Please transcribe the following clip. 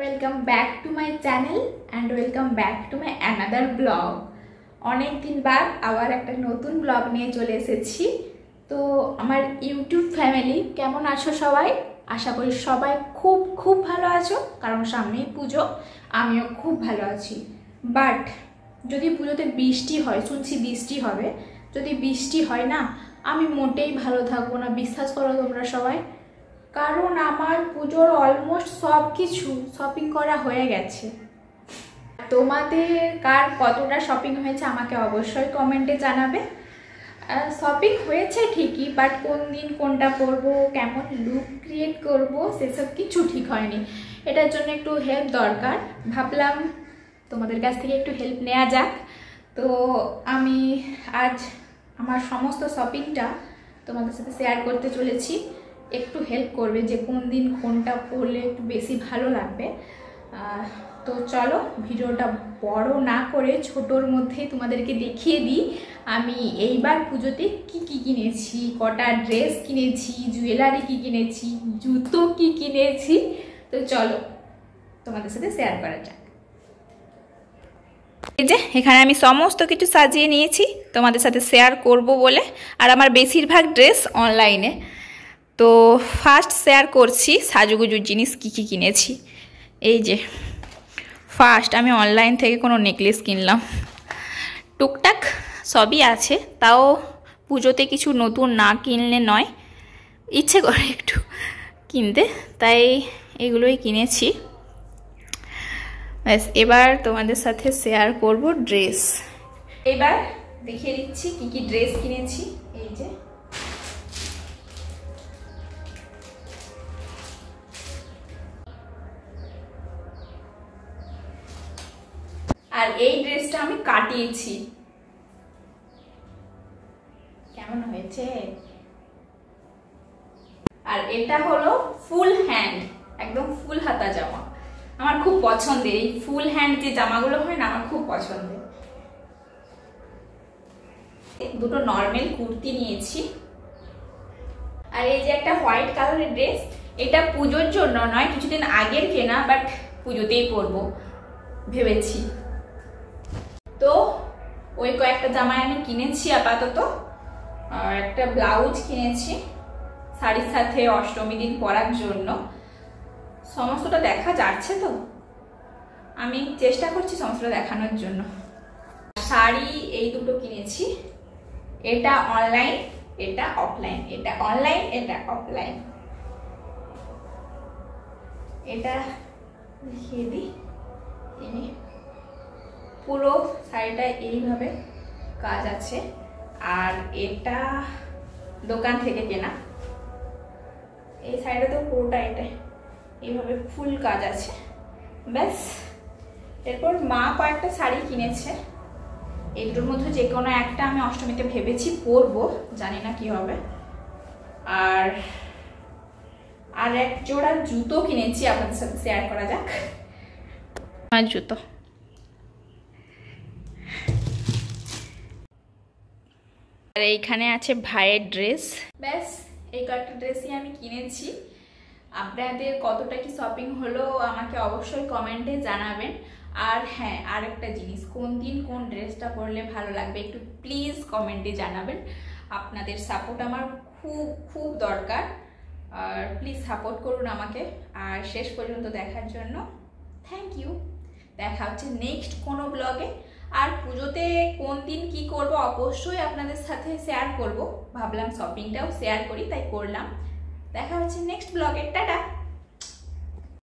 welcome back to my channel and welcome back to my another vlog. অনেক দিন বাদ আবার একটা নতুন ব্লগ নিয়ে চলে এসেছি। তো আমার ইউটিউব ফ্যামিলি কেমন আছো সবাই? আশা করি সবাই খুব ভালো আছো, কারণ সামনেই পুজো। আমিও খুব ভালো আছি। বাট যদি পুজোতে বৃষ্টি হয়, শুনছি বৃষ্টি হবে, যদি বৃষ্টি হয় না, আমি মোটেই ভালো থাকবো না, বিশ্বাস করো তোমরা সবাই। কারণ আমার পুজোর অলমোস্ট সব কিছু শপিং করা হয়ে গেছে। তোমাদের কার কতটা শপিং হয়েছে আমাকে অবশ্যই কমেন্টে জানাবে। শপিং হয়েছে ঠিকই, বাট কোন দিন কোনটা করবো, কেমন লুক ক্রিয়েট করব, সেসব কিছু ঠিক হয়নি। এটার জন্য একটু হেল্প দরকার। ভাবলাম তোমাদের কাছ থেকে একটু হেল্প নেওয়া যাক। তো আমি আজ আমার সমস্ত শপিংটা তোমাদের সাথে শেয়ার করতে চলেছি। একটু হেল্প করবে যে কোন দিন কোনটা পরলে একটু বেশি ভালো লাগবে। তো চলো ভিডিওটা বড় না করে ছোটোর মধ্যেই তোমাদেরকে দেখিয়ে দিই আমি এইবার পুজোতে কি কিনেছি, কটা ড্রেস কিনেছি, জুয়েলারি কি কিনেছি, জুতো কি কিনেছি। তো চলো তোমাদের সাথে শেয়ার করা যাক। এই যে এখানে আমি সমস্ত কিছু সাজিয়ে নিয়েছি তোমাদের সাথে শেয়ার করব বলে, আর আমার বেশিরভাগ ড্রেস অনলাইনে। তো ফার্স্ট শেয়ার করছি সাজুগুজুর জিনিস কি কিনেছি। এই যে ফার্স্ট আমি অনলাইন থেকে কোনো নেকলেস কিনলাম। টুকটাক সবই আছে, তাও পুজোতে কিছু নতুন না কিনলে নয়, ইচ্ছে করে একটু কিনতে, তাই এগুলোই কিনেছি। ব্যাস এবার তোমাদের সাথে শেয়ার করব ড্রেস। এবার দেখিয়ে দিচ্ছি কি ড্রেস কিনেছি। এই যে আর এই ড্রেসটা আমি কাটিয়েছি, কেমন হয়েছে? আর এটা হলো ফুল হ্যান্ড, একদম ফুল হাতা জামা। আমার খুব পছন্দের এই ফুল হ্যান্ড যে জামাগুলো হয় না, আমার খুব পছন্দের। দুটো নর্মাল কুর্তি নিয়েছি। আর এই যে একটা হোয়াইট কালারের ড্রেস, এটা পুজোর জন্য নয়, কিছুদিন আগের কেনা, বাট পুজোতেই পরবো ভেবেছি। তো ওই কয়েকটা জামাই আমি কিনেছি আপাতত। আর একটা ব্লাউজ কিনেছি শাড়ির সাথে অষ্টমী দিন পরার জন্য। সমস্তটা দেখা যাচ্ছে তো, আমি চেষ্টা করছি সমস্তটা দেখানোর জন্য। শাড়ি এই দুটো কিনেছি, এটা অনলাইন এটা অফলাইন, এটা অনলাইন এটা অফলাইন। এটা দেখিয়ে দিই। পুরো শাড়িটা এইভাবে কাজ আছে, আর এটা দোকান থেকে কেনা। এই শাড়িটা তো পুরোটা এটা এইভাবে ফুল কাজ আছে। ব্যাস এরপর মা কয়েকটা শাড়ি কিনেছে, এগুলোর মধ্যে যে কোনো একটা আমি অষ্টমীতে ভেবেছি পরবো, জানি না কি হবে। আর এক জোড়া জুতো কিনেছি, আপনাদের সাথে শেয়ার করা যাক। আর জুতো আর এইখানে আছে ভাইয়ের ড্রেস। ব্যাস এই কয়েকটা ড্রেসই আমি কিনেছি। আপনাদের কতটা কি শপিং হলো আমাকে অবশ্যই কমেন্টে জানাবেন। আর হ্যাঁ, আর একটা জিনিস, কোন দিন কোন ড্রেসটা পরলে ভালো লাগবে একটু প্লিজ কমেন্টে জানাবেন। আপনাদের সাপোর্ট আমার খুব দরকার, আর প্লিজ সাপোর্ট করুন আমাকে। আর শেষ পর্যন্ত দেখার জন্য থ্যাংক ইউ। দেখা হচ্ছে নেক্সট কোনো ব্লগে। আর পুজোতে কোন দিন কি করব অবশ্যই আপনাদের সাথে শেয়ার করব। ভাবলাম শপিংটাও শেয়ার করি, তাই করলাম। দেখা হচ্ছে নেক্সট ব্লগে। টাটা।